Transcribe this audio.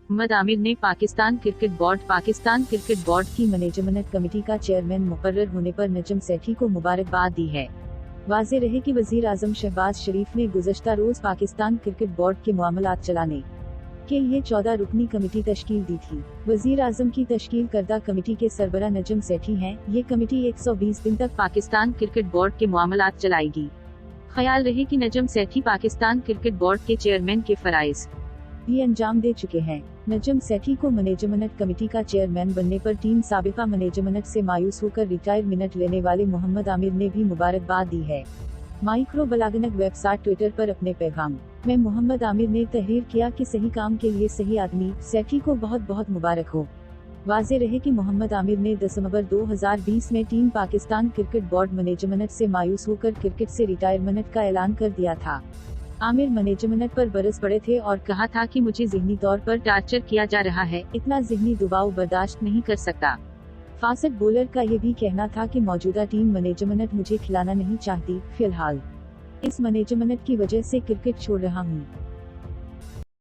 मोहम्मद आमिर ने Pakistan cricket board की management committee का चेयरमैन मुकर्रर होने पर नजम सेठी को मुबारकबाद दी है। वाज़ेह रहे कि वज़ीर आज़म शहबाज शरीफ ने गुज़श्ता रोज पाकिस्तान क्रिकेट बोर्ड के मामलात चलाने के लिए 14 रुकनी कमेटी तश्कील दी थी। वज़ीर आज़म की तश्कील करदा कमेटी के सरबरा नजम सेठी हैं। ये कमेटी 120 दिन तक पाकिस्तान क्रिकेट बोर्ड के मामलात चलाएगी। ख्याल रहे कि नजम सेठी पाकिस्तान क्रिकेट बोर्ड के चेयरमैन के फराइज भी अंजाम दे चुके हैं। नजम सेठी को मैनेजमेंट कमेटी का चेयरमैन बनने पर टीम साबिका मैनेजमेंट से मायूस होकर रिटायरमेंट लेने वाले मोहम्मद आमिर ने भी मुबारकबाद दी है। माइक्रो बलागनक वेबसाइट ट्विटर पर अपने पैगाम में मोहम्मद आमिर ने तहरीर किया कि सही काम के लिए सही आदमी, सेठी को बहुत बहुत मुबारक हो। वाज़ेह रहे कि मोहम्मद आमिर ने दिसंबर 2020 में team Pakistan cricket board management से मायूस होकर क्रिकेट से रिटायरमेंट का ऐलान कर दिया था। आमिर मैनेजमेंट पर बरस पड़े थे और कहा था कि मुझे ज़हनी तौर पर टार्चर किया जा रहा है, इतना ज़हनी दबाव बर्दाश्त नहीं कर सकता। फास्ट बॉलर का ये भी कहना था कि मौजूदा टीम मैनेजमेंट मुझे खिलाना नहीं चाहती, फिलहाल इस मैनेजमेंट की वजह से क्रिकेट छोड़ रहा हूँ।